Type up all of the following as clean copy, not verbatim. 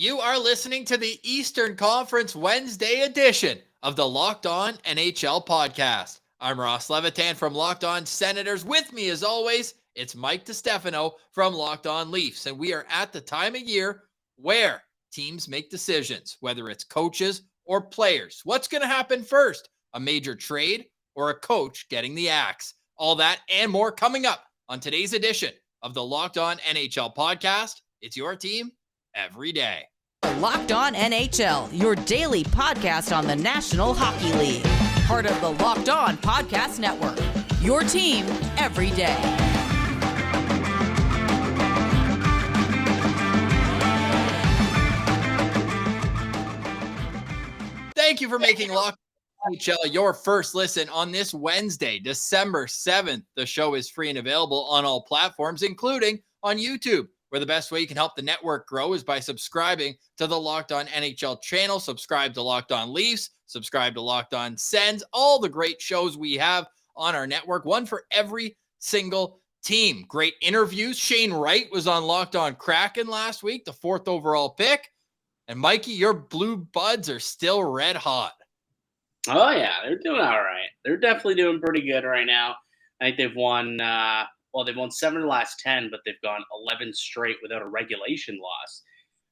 You are listening to the Eastern Conference Wednesday edition of the Locked On NHL podcast. I'm Ross Levitan from Locked On Senators. With me, as always, it's Mike DiStefano from Locked On Leafs. And we are at the time of year where teams make decisions, whether it's coaches or players. What's going to happen first? A major trade or a coach getting the axe? All that and more coming up on today's edition of the Locked On NHL podcast. It's your team every day. Locked On NHL, your daily podcast on the National Hockey League. Part of the Locked On Podcast Network, your team every day. Thank you for making Locked On NHL your first listen on this Wednesday, December 7th. The show is free and available on all platforms, including on YouTube, where the best way you can help the network grow is by subscribing to the Locked On NHL channel. Subscribe to Locked On Leafs, subscribe to Locked On Sens, all the great shows we have on our network, one for every single team. Great interviews. Shane Wright was on Locked On Kraken last week, the 4th overall pick. And Mikey, your Blue Buds are still red hot. Oh, yeah, they're doing all right. They're definitely doing pretty good right now. I think they've won they've won 7 of the last 10, but they've gone 11 straight without a regulation loss.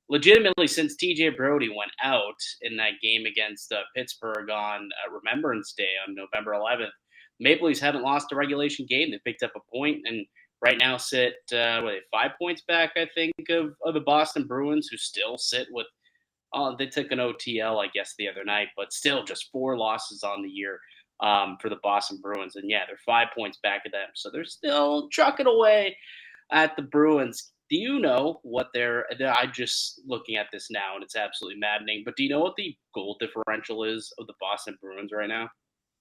Legitimately, since TJ Brodie went out in that game against Pittsburgh on Remembrance Day on November 11th, Maple Leafs haven't lost a regulation game. They picked up a point and right now sit 5 points back, I think, of the Boston Bruins, who still sit with they took an OTL, I guess, the other night, but still just 4 losses on the year for the Boston Bruins. And, yeah, they're 5 points back of them. So they're still trucking away at the Bruins. Do you know what I'm just looking at this now, and it's absolutely maddening. But do you know what the goal differential is of the Boston Bruins right now?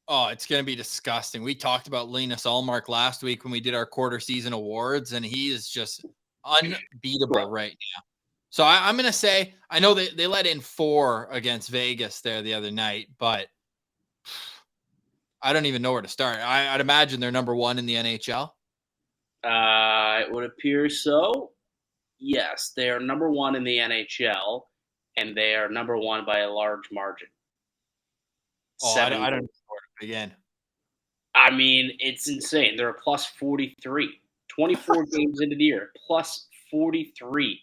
Oh, it's going to be disgusting. We talked about Linus Ullmark last week when we did our quarter season awards, and he is just unbeatable right now. So I'm going to say, I know they let in 4 against Vegas there the other night, but I don't even know where to start. I'd imagine they're number 1 in the NHL. It would appear so. Yes, they are number 1 in the NHL, and they are number 1 by a large margin. I don't know where to begin. I mean, it's insane. They're a plus 43. 24 games into the year, plus 43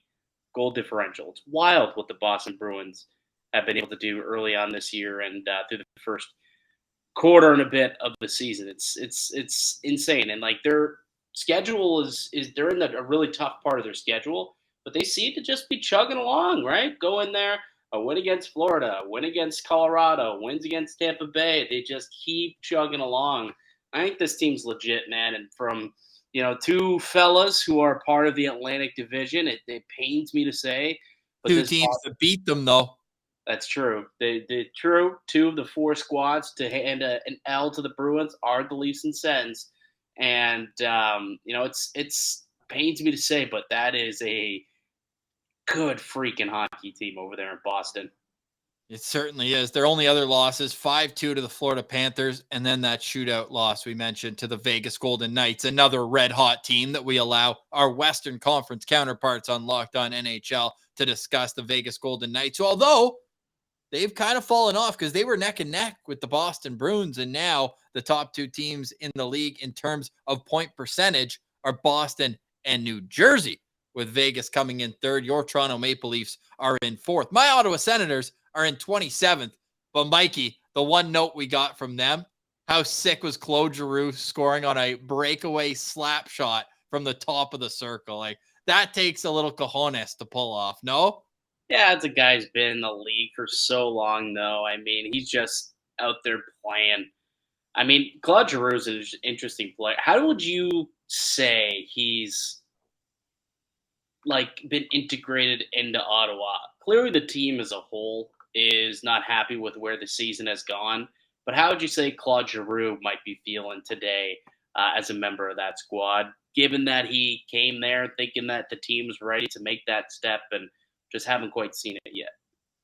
goal differential. It's wild what the Boston Bruins have been able to do early on this year and through the first quarter and a bit of the season. It's insane. And like their schedule is they're in a really tough part of their schedule, but they seem to just be chugging along, right? Go in there, a win against Florida, a win against Colorado, wins against Tampa Bay. They just keep chugging along. I think this team's legit, man. And from 2 fellas who are part of the Atlantic Division, it pains me to say, but 2 teams to beat them, though. That's true. True. 2 of the 4 squads to hand an L to the Bruins are the Leafs and Sens, and it's pains me to say, but that is a good freaking hockey team over there in Boston. It certainly is. Their only other losses, 5-2 to the Florida Panthers, and then that shootout loss we mentioned to the Vegas Golden Knights, another red-hot team that we allow our Western Conference counterparts on Locked On NHL to discuss, the Vegas Golden Knights, who, although they've kind of fallen off because they were neck and neck with the Boston Bruins, and now the top 2 teams in the league in terms of point percentage are Boston and New Jersey, with Vegas coming in 3rd. Your Toronto Maple Leafs are in 4th. My Ottawa Senators are in 27th. But Mikey, the one note we got from them, how sick was Claude Giroux scoring on a breakaway slap shot from the top of the circle? Like, that takes a little cojones to pull off, no? Yeah, it's a guy who's been in the league for so long, though. I mean, he's just out there playing. I mean, Claude Giroux is an interesting player. How would you say he's been integrated into Ottawa? Clearly, the team as a whole is not happy with where the season has gone. But how would you say Claude Giroux might be feeling today as a member of that squad, given that he came there thinking that the team was ready to make that step and just haven't quite seen it yet?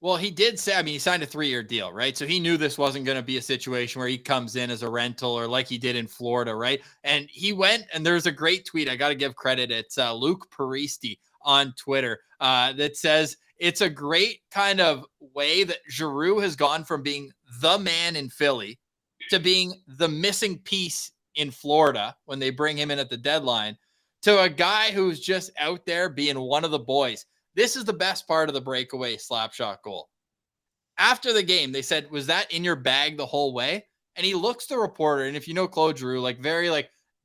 Well, he did say, he signed a 3-year deal, right? So he knew this wasn't going to be a situation where he comes in as a rental or like he did in Florida, right? And he went, and there's a great tweet. I got to give credit. It's Luke Peristi on Twitter that says, it's a great kind of way that Giroux has gone from being the man in Philly to being the missing piece in Florida when they bring him in at the deadline, to a guy who's just out there being one of the boys. This is the best part of the breakaway slap shot goal. After the game, they said, "Was that in your bag the whole way?" And he looks the reporter, and if you know Claude Giroux,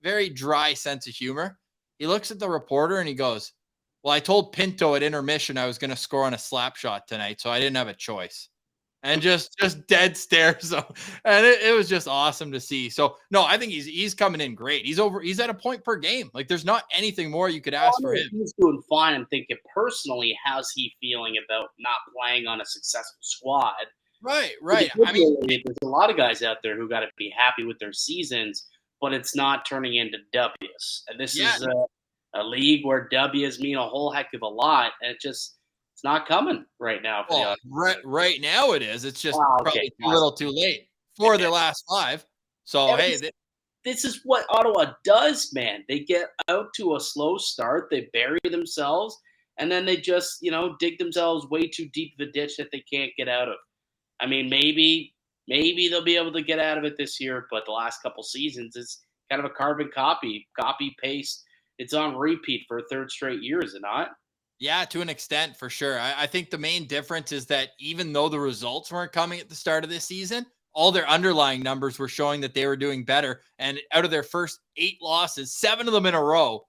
very dry sense of humor. He looks at the reporter and he goes, "Well, I told Pinto at intermission I was going to score on a slap shot tonight, so I didn't have a choice." And just dead stares. And it was just awesome to see. So no, I think he's coming in great. He's at a point per game. Like, there's not anything more you could ask for him. He's doing fine. I'm thinking personally, how's he feeling about not playing on a successful squad? Right. I mean, there's a lot of guys out there who got to be happy with their seasons, but it's not turning into W's. And this is a league where W's mean a whole heck of a lot, and it's not coming right now. Right now it is. It's just probably a little too late for their last 5. So, this is what Ottawa does, man. They get out to a slow start, they bury themselves, and then they just, dig themselves way too deep of a ditch that they can't get out of. I mean, maybe they'll be able to get out of it this year, but the last couple seasons, it's kind of a carbon copy, paste. It's on repeat for a third straight year, is it not? Yeah, to an extent, for sure. I think the main difference is that even though the results weren't coming at the start of this season, all their underlying numbers were showing that they were doing better. And out of their first 8 losses, 7 of them in a row,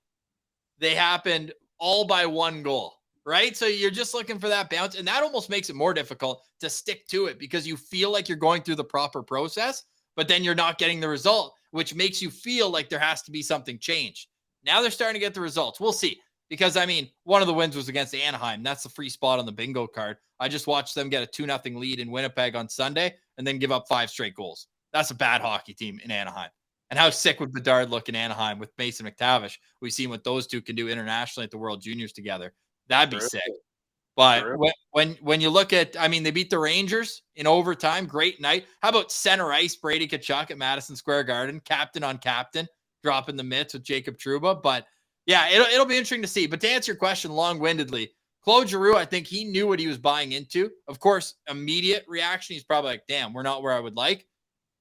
they happened all by 1 goal, right? So you're just looking for that bounce. And that almost makes it more difficult to stick to it because you feel like you're going through the proper process, but then you're not getting the result, which makes you feel like there has to be something changed. Now they're starting to get the results. We'll see. Because, I mean, one of the wins was against Anaheim. That's the free spot on the bingo card. I just watched them get a 2-0 lead in Winnipeg on Sunday and then give up 5 straight goals. That's a bad hockey team in Anaheim. And how sick would Bedard look in Anaheim with Mason McTavish? We've seen what those two can do internationally at the World Juniors together. That'd be sick. But when you look at, I mean, they beat the Rangers in overtime. Great night. How about center ice Brady Tkachuk at Madison Square Garden? Captain on captain, dropping the mitts with Jacob Trouba. But yeah, it'll be interesting to see. But to answer your question long-windedly, Claude Giroux, I think he knew what he was buying into. Of course, immediate reaction, he's probably like, damn, we're not where I would like.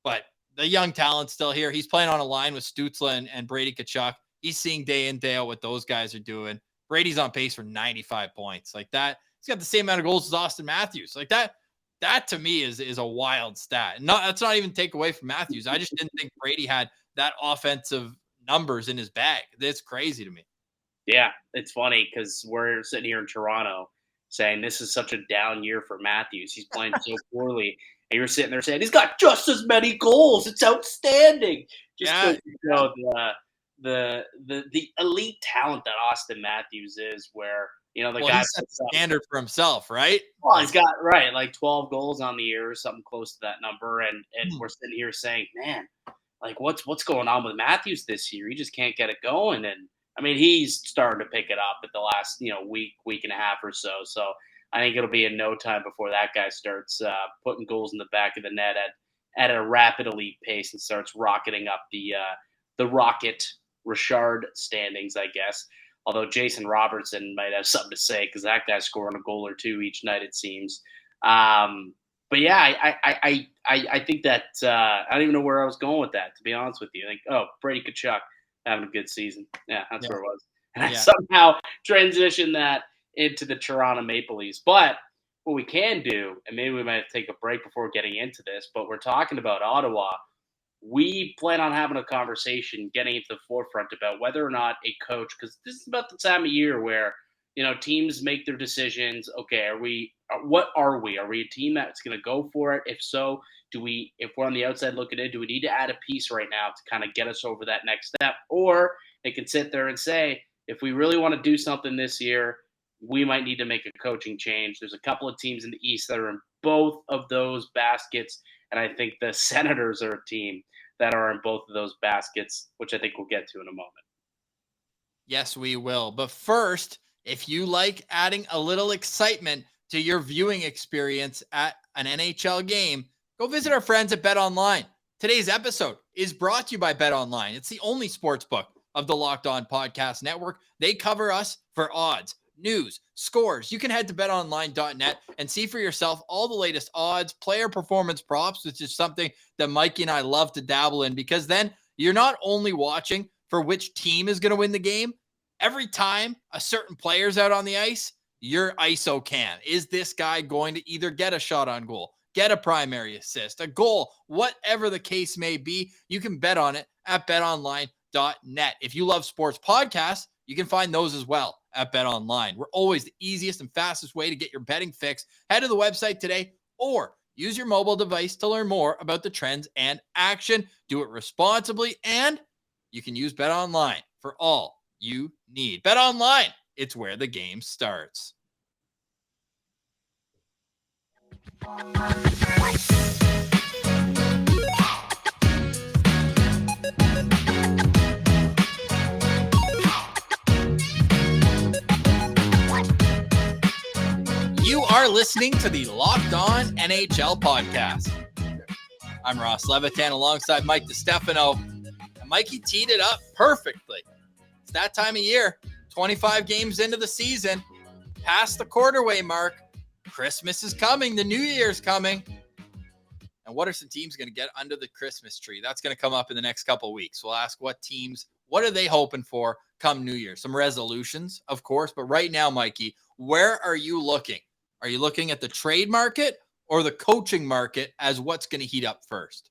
But the young talent's still here. He's playing on a line with Stützle and Brady Tkachuk. He's seeing day in, day out what those guys are doing. Brady's on pace for 95 points. Like that, he's got the same amount of goals as Austin Matthews. Like that to me is a wild stat. And that's not even take away from Matthews. I just didn't think Brady had that offensive numbers in his bag. That's crazy to me. Yeah, it's funny because we're sitting here in Toronto saying this is such a down year for Matthews. He's playing so poorly. And you're sitting there saying he's got just as many goals. It's outstanding. Just the elite talent that Austin Matthews is, where the guy sets the standard for himself, right? Well, he's got like 12 goals on the year or something close to that number, and we're sitting here saying, man, like what's going on with Matthews this year? He just can't get it going. And I mean, he's starting to pick it up at the last week and a half or so. So I think it'll be in no time before that guy starts putting goals in the back of the net at a rapid elite pace and starts rocketing up the Rocket Richard standings, I guess. Although Jason Robertson might have something to say because that guy's scoring a goal or two each night, it seems. But yeah, I think that I don't even know where I was going with that, to be honest with you. Like, Brady Tkachuk having a good season. Yeah, that's where it was. And I somehow transitioned that into the Toronto Maple Leafs. But what we can do, and maybe we might take a break before getting into this, but we're talking about Ottawa. We plan on having a conversation, getting into the forefront about whether or not a coach, because this is about the time of year where, teams make their decisions. Okay, what are we? Are we a team that's going to go for it? If so, if we're on the outside looking in, do we need to add a piece right now to kind of get us over that next step? Or they can sit there and say, if we really want to do something this year, we might need to make a coaching change. There's a couple of teams in the East that are in both of those baskets, and I think the Senators are a team that are in both of those baskets, which I think we'll get to in a moment. Yes, we will. But first, if you like adding a little excitement to your viewing experience at an NHL game, go visit our friends at BetOnline. Today's episode is brought to you by BetOnline. It's the only sports book of the Locked On Podcast Network. They cover us for odds, news, scores. You can head to betonline.net and see for yourself all the latest odds, player performance props, which is something that Mikey and I love to dabble in, because then you're not only watching for which team is going to win the game. Every time a certain player's out on the ice, your ISO can. Is this guy going to either get a shot on goal, get a primary assist, a goal, whatever the case may be? You can bet on it at betonline.net. If you love sports podcasts, you can find those as well at BetOnline. We're always the easiest and fastest way to get your betting fix. Head to the website today or use your mobile device to learn more about the trends and action. Do it responsibly, and you can use BetOnline for all you need. BetOnline, it's where the game starts. You are listening to the Locked On NHL podcast. I'm Ross Levitan alongside Mike DiStefano. And Mikey teed it up perfectly. It's that time of year, 25 games into the season, past the quarterway mark. Christmas is coming. The New Year's coming. And what are some teams going to get under the Christmas tree? That's going to come up in the next couple of weeks. We'll ask what teams, what are they hoping for come New Year? Some resolutions, of course. But right now, Mikey, where are you looking? Are you looking at the trade market or the coaching market as what's going to heat up first?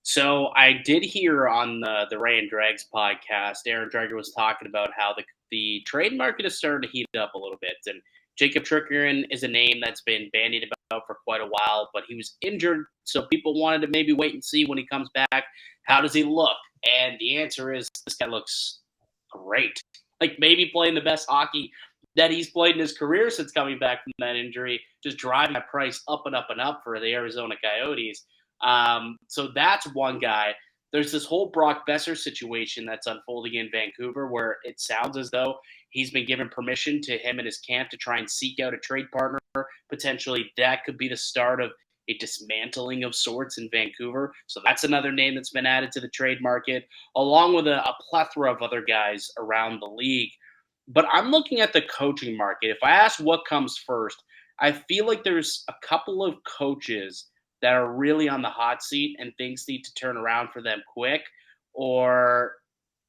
So I did hear on the Ray and Dregs podcast, Aaron Dreger was talking about how the trade market is starting to heat up a little bit. And Jacob Trickerin is a name that's been bandied about for quite a while, but he was injured, so people wanted to maybe wait and see when he comes back. How does he look? And the answer is this guy looks great. Like maybe playing the best hockey that he's played in his career since coming back from that injury, just driving that price up and up and up for the Arizona Coyotes. So that's one guy. There's this whole Brock Besser situation that's unfolding in Vancouver where it sounds as though he's been given permission to him and his camp to try and seek out a trade partner. Potentially that could be the start of a dismantling of sorts in Vancouver. So that's another name that's been added to the trade market, along with a plethora of other guys around the league. But I'm looking at the coaching market. If I ask what comes first, I feel like there's a couple of coaches that are really on the hot seat and things need to turn around for them quick. Or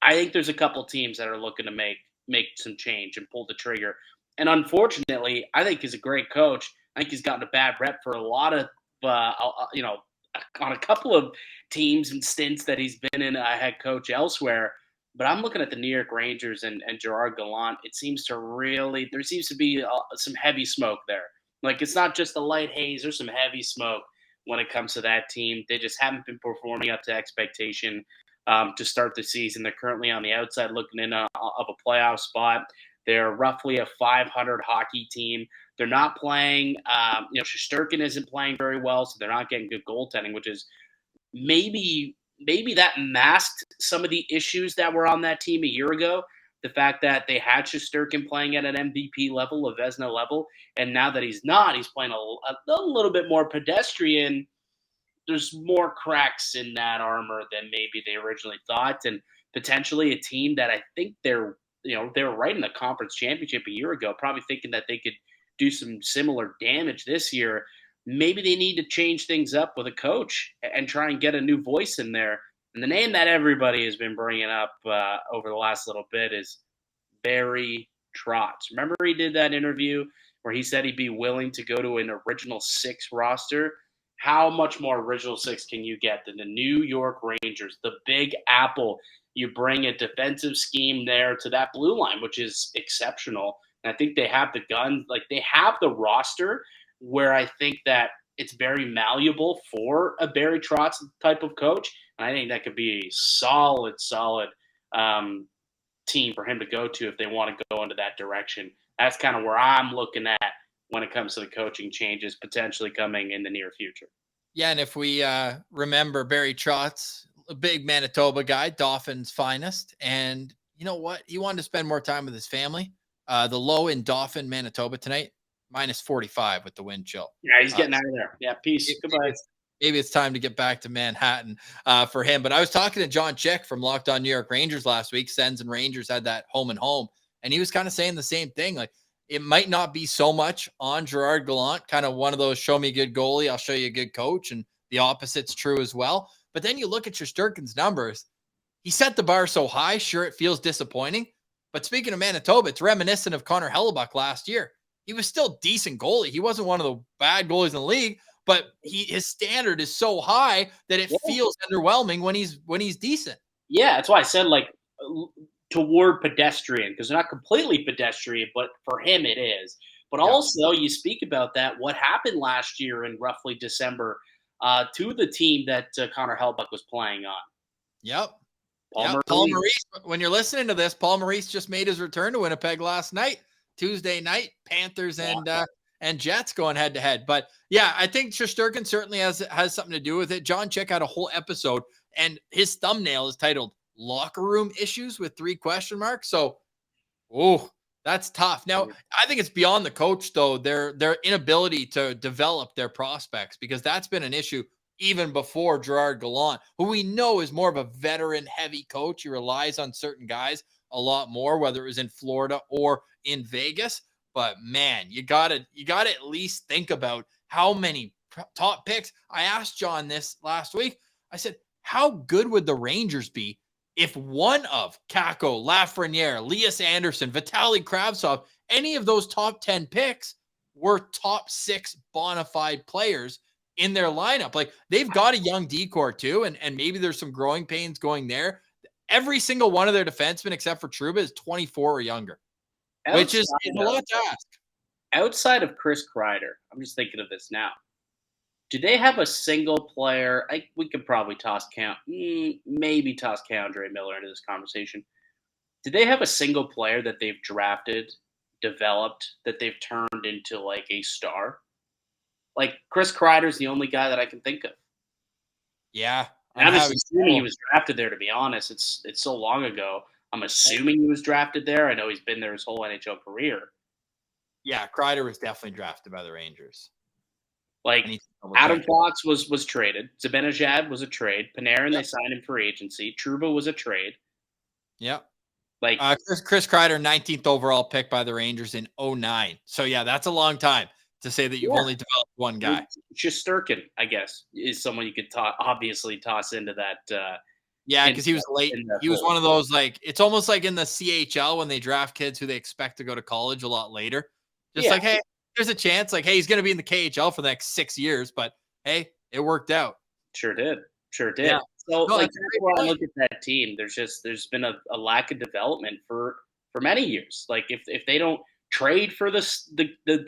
I think there's a couple teams that are looking to make some change and pull the trigger. And unfortunately, I think he's a great coach. I think he's gotten a bad rep for a lot of, on a couple of teams and stints that he's been in a head coach elsewhere. But I'm looking at the New York Rangers and Gerard Gallant. There seems to be some heavy smoke there. Like it's not just a light haze, there's some heavy smoke when it comes to that team. They just haven't been performing up to expectation to start the season. They're currently on the outside looking in of a playoff spot. They're roughly a 500 hockey team. They're not playing, Shesterkin isn't playing very well, so they're not getting good goaltending, which is maybe that masked some of the issues that were on that team a year ago. The fact that they had Shesterkin playing at an MVP level, a Vezina level, and now that he's not, he's playing a little bit more pedestrian. There's more cracks in that armor than maybe they originally thought, and potentially a team that I think they were right in the conference championship a year ago, probably thinking that they could do some similar damage this year. Maybe they need to change things up with a coach and try and get a new voice in there. And the name that everybody has been bringing up over the last little bit is Barry Trotz. Remember he did that interview where he said he'd be willing to go to an original six roster? How much more original six can you get than the New York Rangers, the Big Apple? You bring a defensive scheme there to that blue line, which is exceptional. And I think they have the gun, like they have the roster where I think that it's very malleable for a Barry Trotz type of coach. And I think that could be a solid team for him to go to if they want to go into that direction. That's kind of where I'm looking at when it comes to the coaching changes potentially coming in the near future. Yeah, and if we remember Barry Trotz, a big Manitoba guy, Dauphin's finest. And you know what? He wanted to spend more time with his family. The low in Dauphin, Manitoba tonight, -45 with the wind chill. Yeah, he's getting out of there. Yeah, peace. Goodbye. Maybe it's time to get back to Manhattan for him. But I was talking to John Chick from Locked On New York Rangers last week. Sens and Rangers had that home and home. And he was kind of saying the same thing. Like, it might not be so much on Gerard Gallant, kind of one of those show me a good goalie, I'll show you a good coach, and the opposite's true as well. But then you look at Shesterkin's numbers. He set the bar so high, sure, it feels disappointing. But speaking of Manitoba, it's reminiscent of Connor Hellebuck last year. He was still decent goalie. He wasn't one of the bad goalies in the league, but his standard is so high that it feels underwhelming when he's decent. Yeah, that's why I said like toward pedestrian, because they're not completely pedestrian, but for him it is. But also, you speak about that. What happened last year in roughly December to the team that Connor Hellebuck was playing on? Yep. Paul Maurice. When you're listening to this, Paul Maurice just made his return to Winnipeg last night, Tuesday night. Panthers and Jets going head to head. But yeah, I think Shesterkin certainly has something to do with it. John Chick had a whole episode, and his thumbnail is titled "Locker Room Issues" with 3 question marks. So, that's tough. Now, I think it's beyond the coach, though, their inability to develop their prospects, because that's been an issue even before Gerard Gallant, who we know is more of a veteran-heavy coach. He relies on certain guys a lot more, whether it was in Florida or in Vegas. But man, you gotta at least think about how many top picks. I asked John this last week. I said, how good would the Rangers be if one of Kakko, Lafreniere, Lias Anderson, Vitaly Kravtsov, any of those top 10 picks were top 6 bona fide players in their lineup? Like, they've got a young decor too, and maybe there's some growing pains going there. Every single one of their defensemen, except for Trouba, is 24 or younger, which is a lot to ask. Outside of Chris Kreider, I'm just thinking of this now. Do they have a single player? We could probably maybe toss K'Andre Miller into this conversation. Do they have a single player that they've drafted, developed, that they've turned into like a star? Like, Chris Kreider's the only guy that I can think of. Yeah. I'm just assuming he was drafted there, to be honest. It's so long ago. I'm assuming he was drafted there. I know he's been there his whole NHL career. Yeah, Kreider was definitely drafted by the Rangers. Like, Adam Fox was traded. Zibanejad was a trade. Panarin, they signed him for agency. Trouba was a trade. Yep. Like, Chris Kreider, 19th overall pick by the Rangers in 2009. So yeah, that's a long time to say that you've only developed one guy. Shesterkin, I guess, is someone you could obviously toss into that. Yeah, because he was late. He was one of those, like, it's almost like in the CHL when they draft kids who they expect to go to college a lot later. Just like, hey, there's a chance. Like, hey, he's going to be in the KHL for the next 6 years, but hey, it worked out. Sure did. Yeah. So, that's why I look at that team. There's been a lack of development for many years. Like, if they don't trade for the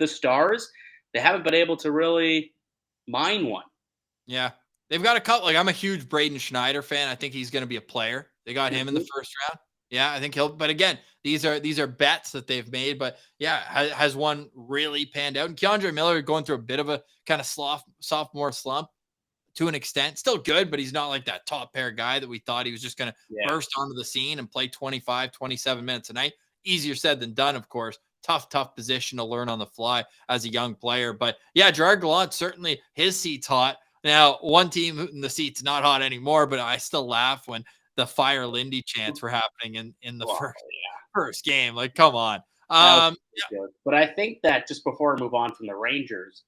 stars, they haven't been able to really mine one. Yeah. They've got a couple. Like, I'm a huge Braden Schneider fan. I think he's going to be a player. They got him in the first round. Yeah, I think he'll. But again, these are bets that they've made. But yeah, has one really panned out? And K'Andre Miller going through a bit of a kind of sophomore slump to an extent. Still good, but he's not like that top pair guy that we thought he was just going to burst onto the scene and play 25, 27 minutes a night. Easier said than done, of course. Tough position to learn on the fly as a young player. But yeah, Gerard Gallant, certainly his seat's hot. Now, one team in the seat's not hot anymore, but I still laugh when the Fire Lindy chants were happening in the first game. Like, come on. But I think that just before we move on from the Rangers,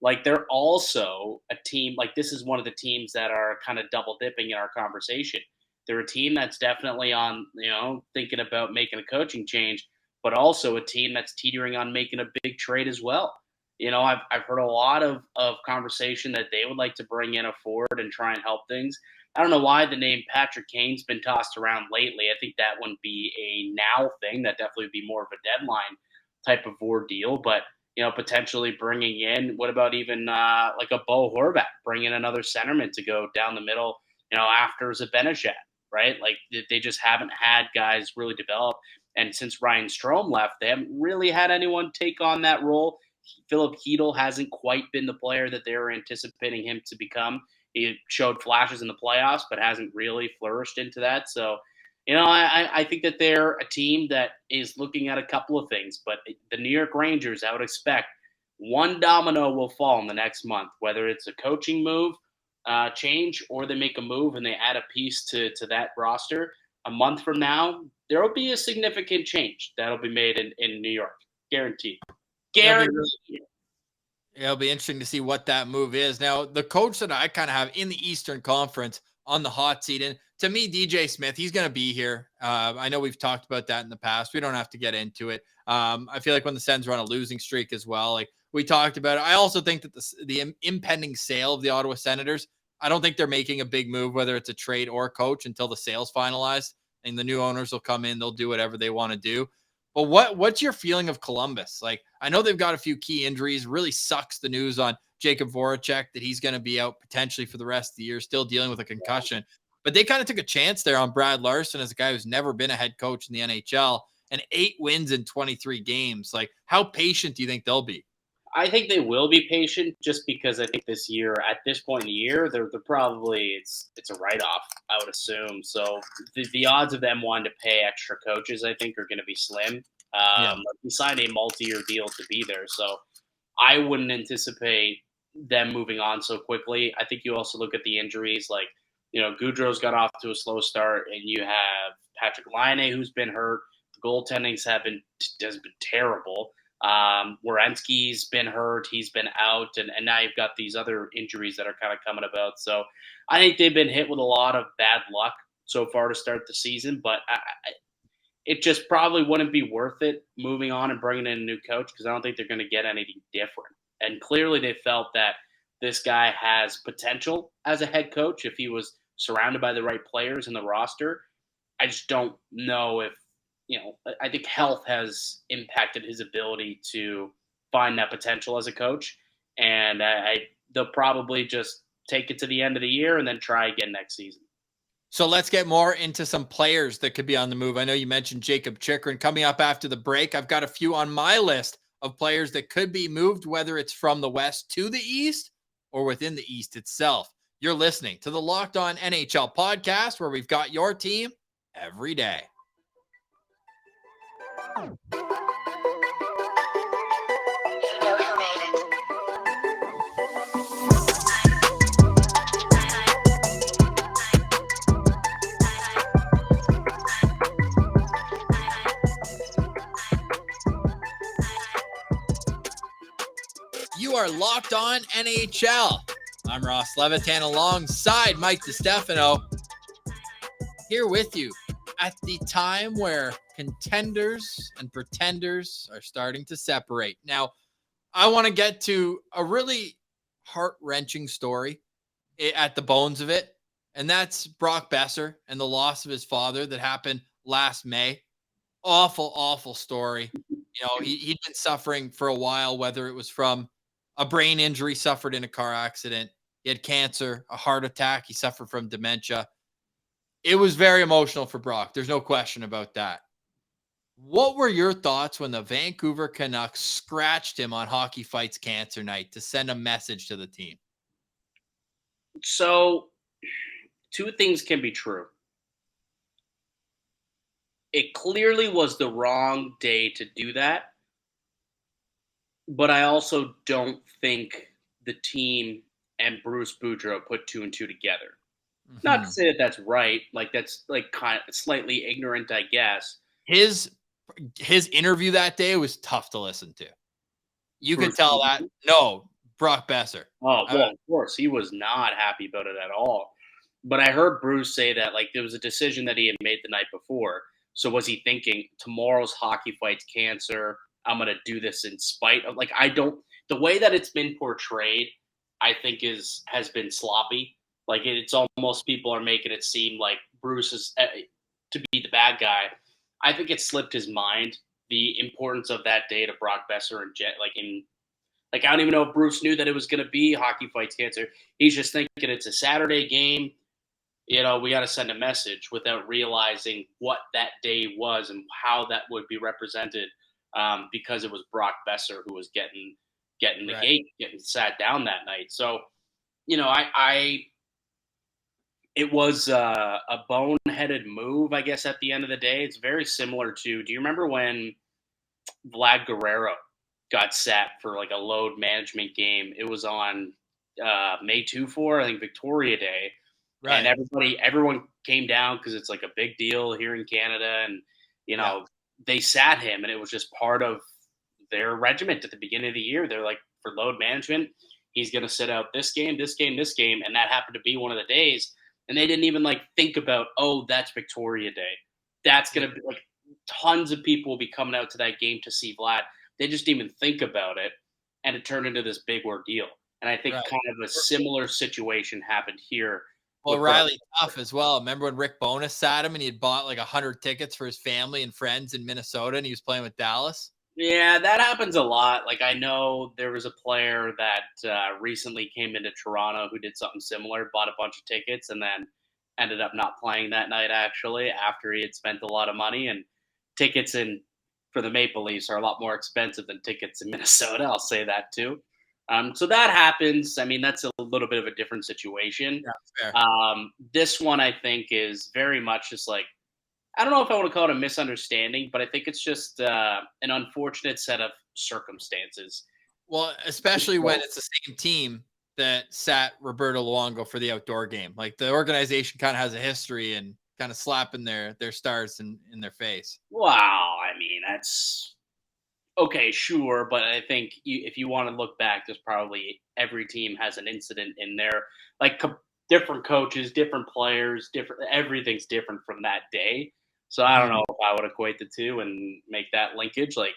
like, they're also a team, like, this is one of the teams that are kind of double dipping in our conversation. They're a team that's definitely on, thinking about making a coaching change, but also a team that's teetering on making a big trade as well. I've heard a lot of conversation that they would like to bring in a forward and try and help things. I don't know why the name Patrick Kane's been tossed around lately. I think that wouldn't be a now thing. That definitely would be more of a deadline type of ordeal. But, potentially bringing in, what about even like a Bo Horvat, bringing another centerman to go down the middle, after Zibanejad, right? Like, they just haven't had guys really develop. And since Ryan Strome left, they haven't really had anyone take on that role. Philip Hedl hasn't quite been the player that they were anticipating him to become. He showed flashes in the playoffs, but hasn't really flourished into that. So, I think that they're a team that is looking at a couple of things. But the New York Rangers, I would expect one domino will fall in the next month, whether it's a coaching move, change, or they make a move and they add a piece to that roster. A month from now, there will be a significant change that'll be made in New York. Guaranteed. It'll be interesting to see what that move is. Now, the coach that I kind of have in the Eastern Conference on the hot seat, and to me, DJ Smith, he's going to be here. I know we've talked about that in the past. We don't have to get into it. I feel like when the Sens are on a losing streak as well, like we talked about it. I also think that the impending sale of the Ottawa Senators, I don't think they're making a big move, whether it's a trade or a coach, until the sale's finalized. And the new owners will come in, they'll do whatever they want to do. But what's your feeling of Columbus? Like, I know they've got a few key injuries. Really sucks the news on Jacob Voracek that he's going to be out potentially for the rest of the year, still dealing with a concussion. But they kind of took a chance there on Brad Larson as a guy who's never been a head coach in the NHL, and 8 wins in 23 games. Like, how patient do you think they'll be? I think they will be patient, just because I think this year, at this point in the year, they're probably it's a write off, I would assume. So the odds of them wanting to pay extra coaches, I think, are going to be slim. He signed a multi-year deal to be there, so I wouldn't anticipate them moving on so quickly. I think you also look at the injuries, like, Goudreau's got off to a slow start, and you have Patrick Laine, who's been hurt. The goaltending's has been terrible. Werenski's been hurt, he's been out, and now you've got these other injuries that are kind of coming about. So I think they've been hit with a lot of bad luck so far to start the season, but it just probably wouldn't be worth it moving on and bringing in a new coach, because I don't think they're going to get anything different. And clearly they felt that this guy has potential as a head coach if he was surrounded by the right players in the roster. I just don't know if, I think health has impacted his ability to find that potential as a coach. And they'll probably just take it to the end of the year and then try again next season. So let's get more into some players that could be on the move. I know you mentioned Jacob Chychrun coming up after the break. I've got a few on my list of players that could be moved, whether it's from the West to the East or within the East itself. You're listening to the Locked On NHL podcast, where we've got your team every day. You are Locked On NHL. I'm Ross Levitan alongside Mike DiStefano, here with you at the time where contenders and pretenders are starting to separate. Now, I want to get to a really heart-wrenching story at the bones of it, and that's Brock Boeser and the loss of his father that happened last May. Awful, awful story. He'd been suffering for a while, whether it was from a brain injury suffered in a car accident, he had cancer, a heart attack, he suffered from dementia. It was very emotional for Brock. There's no question about that. What were your thoughts when the Vancouver Canucks scratched him on Hockey Fights Cancer Night to send a message to the team? So, two things can be true. It clearly was the wrong day to do that, but I also don't think the team and Bruce Boudreau put 2 and 2 together. Mm-hmm. Not to say that that's right. Like, that's like kind of slightly ignorant, I guess. His interview that day was tough to listen to. You could tell that. No, Brock Boeser. Oh, well, of course. He was not happy about it at all. But I heard Bruce say that, like, there was a decision that he had made the night before. So was he thinking, tomorrow's Hockey Fights Cancer, I'm going to do this in spite of, like, the way that it's been portrayed, I think has been sloppy. Like, it's almost, people are making it seem like Bruce is to be the bad guy. I think it slipped his mind, the importance of that day to Brock Boeser and I don't even know if Bruce knew that it was going to be Hockey Fights Cancer. He's just thinking it's a Saturday game. We got to send a message, without realizing what that day was and how that would be represented, because it was Brock Boeser who was getting the right. gate, getting sat down that night. So, it was a boneheaded move, I guess, at the end of the day. It's very similar to, do you remember when Vlad Guerrero got sat for like a load management game? It was on May 2-4, I think, Victoria Day. Right. And everyone came down because it's like a big deal here in Canada. And, they sat him, and it was just part of their regiment at the beginning of the year. They're like, for load management, he's going to sit out this game, this game, this game. And that happened to be one of the days. And they didn't even like think about, oh, that's Victoria Day. That's going to be like tons of people will be coming out to that game to see Vlad. They just didn't even think about it. And it turned into this big ordeal. And I think kind of a similar situation happened here. Well, Riley Tough as well. Remember when Rick Bowness sat him and he had bought like 100 tickets for his family and friends in Minnesota and he was playing with Dallas? Yeah, that happens a lot. Like, I know there was a player that recently came into Toronto who did something similar, bought a bunch of tickets, and then ended up not playing that night, actually, after he had spent a lot of money. And tickets for the Maple Leafs are a lot more expensive than tickets in Minnesota. I'll say that, too. So that happens. I mean, that's a little bit of a different situation. Yeah, fair. This one, I think, is very much just like, I don't know if I want to call it a misunderstanding, but I think it's just an unfortunate set of circumstances. Well, especially when it's the same team that sat Roberto Luongo for the outdoor game. Like the organization kind of has a history and kind of slapping their stars in their face. Wow, I mean, that's okay, sure, but I think if you want to look back, there's probably every team has an incident in there, like different coaches, different players, everything's different from that day. So I don't know if I would equate the two and make that linkage. Like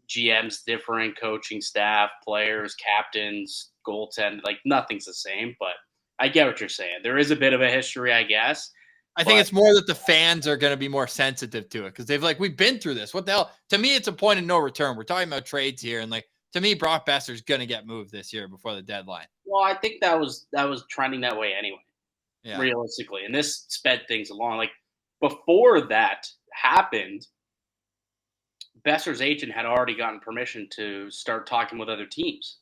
GM's different, coaching staff, players, captains, goaltend, like nothing's the same. But I get what you're saying. There is a bit of a history, I guess. I think it's more that the fans are going to be more sensitive to it because we've been through this. What the hell? To me, it's a point of no return. We're talking about trades here, and like to me, Brock Besser's going to get moved this year before the deadline. Well, I think that was trending that way anyway. Yeah. Realistically, and this sped things along. Like before that happened, Besser's agent had already gotten permission to start talking with other teams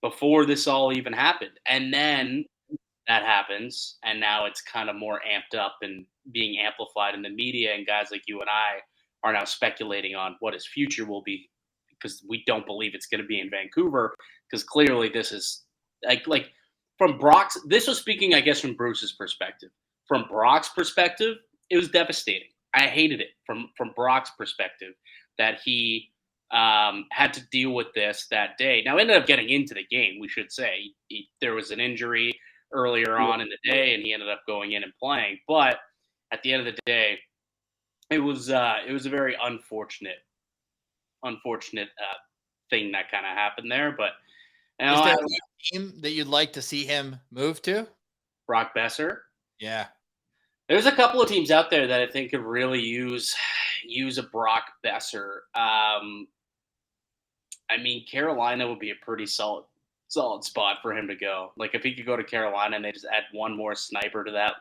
before this all even happened. And then that happens, and now it's kind of more amped up and being amplified in the media, and guys like you and I are now speculating on what his future will be because we don't believe it's going to be in Vancouver because clearly this is like from Brock's – this was speaking, I guess, from Bruce's perspective. From Brock's perspective, it was devastating. I hated it from Brock's perspective that he had to deal with this that day. Now, ended up getting into the game, we should say. There was an injury earlier on in the day, and he ended up going in and playing. But at the end of the day, it was a very unfortunate thing that kind of happened there. But is there a team that you'd like to see him move to? Brock Besser? Yeah. There's a couple of teams out there that I think could really use a Brock Besser. I mean, Carolina would be a pretty solid spot for him to go. Like if he could go to Carolina and they just add one more sniper to that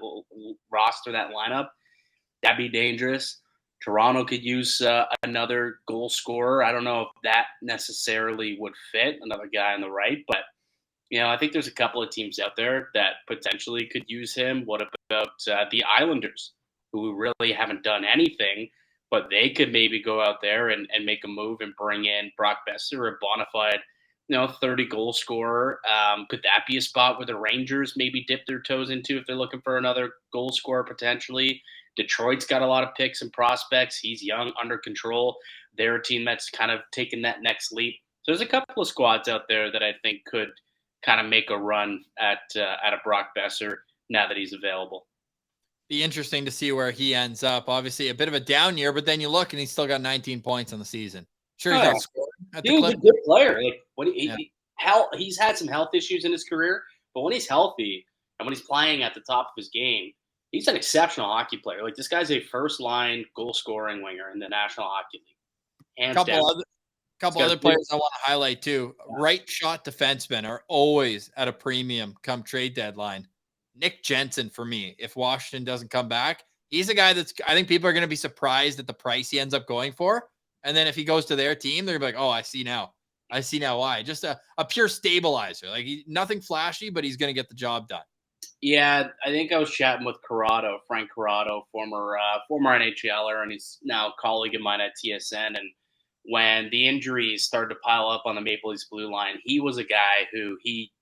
roster, that lineup, that'd be dangerous. Toronto could use another goal scorer. I don't know if that necessarily would fit, another guy on the right, but I think there's a couple of teams out there that potentially could use him. What about the Islanders, who really haven't done anything, but they could maybe go out there and make a move and bring in Brock Besser, a bona fide 30-goal scorer. Could that be a spot where the Rangers maybe dip their toes into if they're looking for another goal scorer potentially? Detroit's got a lot of picks and prospects. He's young, under control. They're a team that's kind of taken that next leap. So there's a couple of squads out there that I think could kind of make a run at a Brock Besser now that he's available. Be interesting to see where he ends up. Obviously, a bit of a down year, but then you look and he's still got 19 points on the season. Sure, he's not scoring at the clip. He's a good player. Like he's had some health issues in his career, but when he's healthy and when he's playing at the top of his game, he's an exceptional hockey player. Like this guy's a first-line goal-scoring winger in the National Hockey League. Hands down. Couple other players I want to highlight too. Yeah. Right shot defensemen are always at a premium come trade deadline. Nick Jensen for me, if Washington doesn't come back, he's a guy I think people are going to be surprised at the price he ends up going for. And then if he goes to their team, they're going to be like, oh, I see now why. Just a pure stabilizer. Like nothing flashy, but he's going to get the job done. Yeah, I think I was chatting with Frank Corrado, former NHLer, and he's now a colleague of mine at TSN. And when the injuries started to pile up on the Maple Leafs blue line, he was a guy who he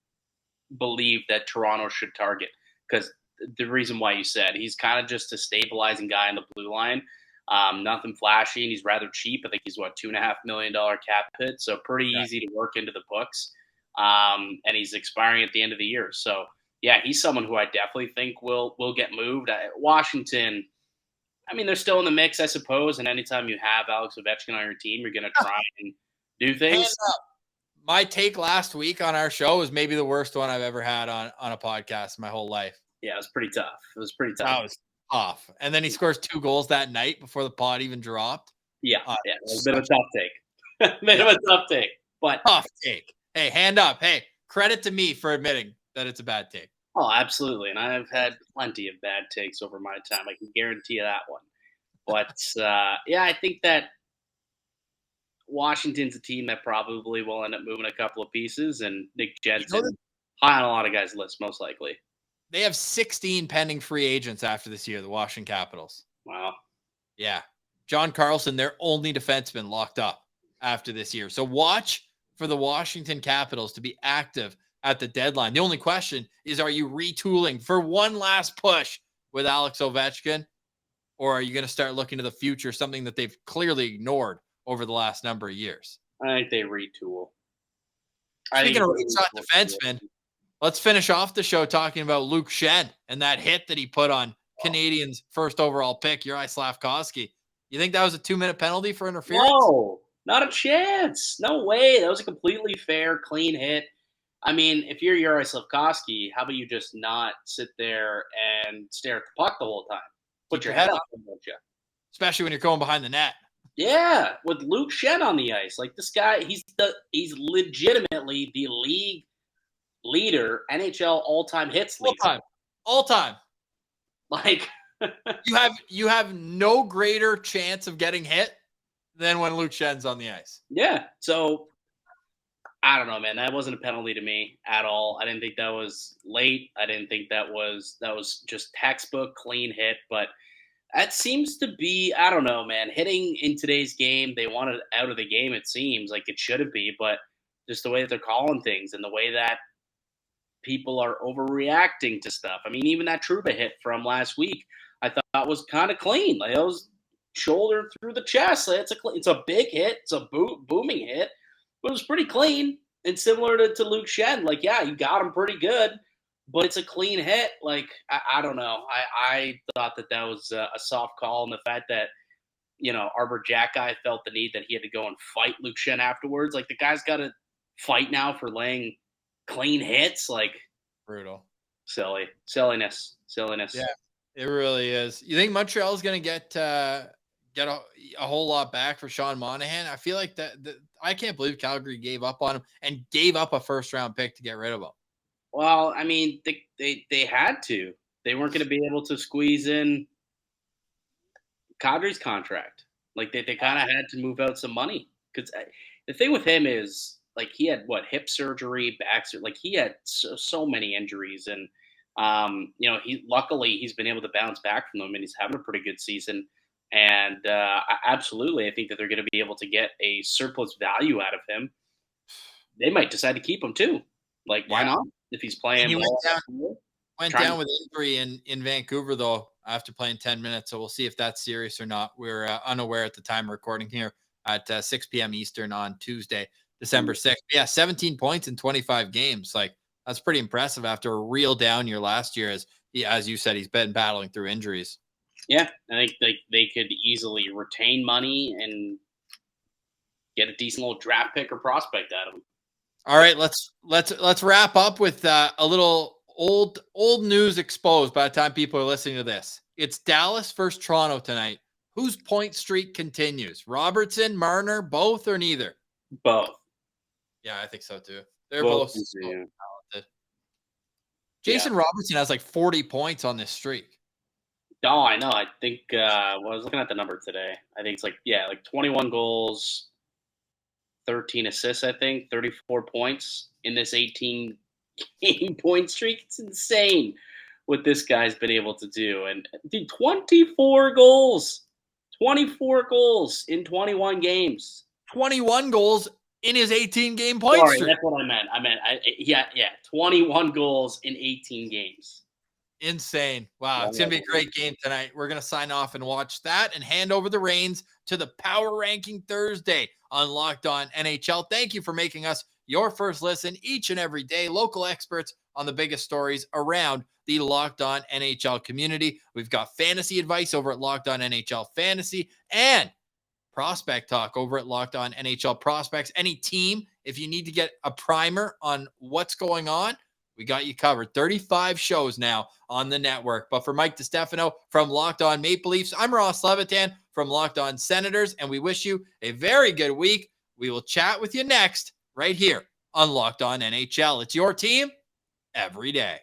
believed that Toronto should target because the reason why you said he's kind of just a stabilizing guy in the blue line. Nothing flashy, and he's rather cheap. I think he's $2.5 million cap hit, so pretty easy to work into the books. And he's expiring at the end of the year. So yeah, he's someone who I definitely think will get moved. Washington, I mean, they're still in the mix, I suppose. And anytime you have Alex Ovechkin on your team, you're going to try and do things. My take last week on our show was maybe the worst one I've ever had on a podcast in my whole life. Yeah, it was pretty tough. That was tough. And then he scores 2 goals that night before the pod even dropped. Yeah, it was a bit of a tough take. Bit of a tough take, but tough take. Hey, hand up. Hey, credit to me for admitting that it's a bad take. Oh, absolutely. And I've had plenty of bad takes over my time. I can guarantee you that one. But yeah, I think that Washington's a team that probably will end up moving a couple of pieces, and Nick Jensen high on a lot of guys' lists, most likely. They have 16 pending free agents after this year, the Washington Capitals. Wow. Yeah. John Carlson, their only defenseman, locked up after this year. So watch for the Washington Capitals to be active at the deadline. The only question is, are you retooling for one last push with Alex Ovechkin, or are you going to start looking to the future, something that they've clearly ignored over the last number of years? I think they retool. Speaking of shot defensemen, let's finish off the show talking about Luke Schenn and that hit that he put on Canadians' first overall pick, Juraj Slafkovsky. You think that was a 2-minute penalty for interference? No, not a chance. No way. That was a completely fair, clean hit. I mean, if you're Juraj Slafkovsky, how about you just not sit there and stare at the puck the whole time? Put your head up, don't you? Especially when you're going behind the net. Yeah, with Luke Schenn on the ice. Like, this guy, he's legitimately the league leader, NHL all-time hits leader. All time. Like, you have no greater chance of getting hit than when Luke Schenn's on the ice. Yeah. So I don't know, man. That wasn't a penalty to me at all. I didn't think that was late. I didn't think that was just textbook clean hit. But that seems to be, I don't know, man. Hitting in today's game, they want it out of the game. It seems like it shouldn't be, but just the way that they're calling things and the way that people are overreacting to stuff. I mean, even that Trouba hit from last week, I thought was kind of clean. Like, it was shoulder through the chest. Like, it's a big hit. It's a booming hit, but it was pretty clean and similar to Luke Schenn. Like, yeah, you got him pretty good, but it's a clean hit. Like, I don't know. I thought that was a soft call, and the fact that, Arbor Jack guy felt the need that he had to go and fight Luke Schenn afterwards. Like, the guy's got to fight now for laying clean hits. Like, brutal. Silliness. Yeah, it really is. You think Montreal is going to get a whole lot back for Sean Monahan? I feel like that I can't believe Calgary gave up on him and gave up a first-round pick to get rid of him. Well, I mean, they had to. They weren't going to be able to squeeze in Kadri's contract. Like, they kind of had to move out some money. Because the thing with him is, like, he had, hip surgery, back surgery. Like, he had so many injuries. And, luckily he's been able to bounce back from them, and he's having a pretty good season. And absolutely, I think that they're going to be able to get a surplus value out of him. They might decide to keep him, too. Like, why not? If he's playing. He went down with injury in Vancouver, though, after playing 10 minutes. So we'll see if that's serious or not. We're unaware at the time of recording here at 6 p.m. Eastern on Tuesday, December 6th. Yeah, 17 points in 25 games. Like, that's pretty impressive after a real down year last year. As you said, he's been battling through injuries. Yeah, I think they could easily retain money and get a decent little draft pick or prospect out of him. All right, let's wrap up with a little old news exposed by the time people are listening to this. It's Dallas versus Toronto tonight. Whose point streak continues? Robertson, Marner, both or neither? Both. Yeah, I think so too. They're both so talented. Jason Robertson has like 40 points on this streak. Oh, I know. I think I was looking at the number today. I think it's like 21 goals, 13 assists, I think, 34 points in this 18-game point streak. It's insane what this guy's been able to do. And 24 goals. 24 goals in 21 games. 21 goals in his 18-game point streak. That's what I meant. 21 goals in 18 games. Insane. Wow. It's going to be a great game tonight. We're going to sign off and watch that and hand over the reins to the Power Ranking Thursday on Locked On NHL. Thank you for making us your first listen each and every day. Local experts on the biggest stories around the Locked On NHL community. We've got fantasy advice over at Locked On NHL Fantasy and prospect talk over at Locked On NHL Prospects. Any team, if you need to get a primer on what's going on, we got you covered. 35 shows now on the network. But for Mike DiStefano from Locked On Maple Leafs, I'm Ross Levitan from Locked On Senators, and we wish you a very good week. We will chat with you next right here on Locked On NHL. It's your team every day.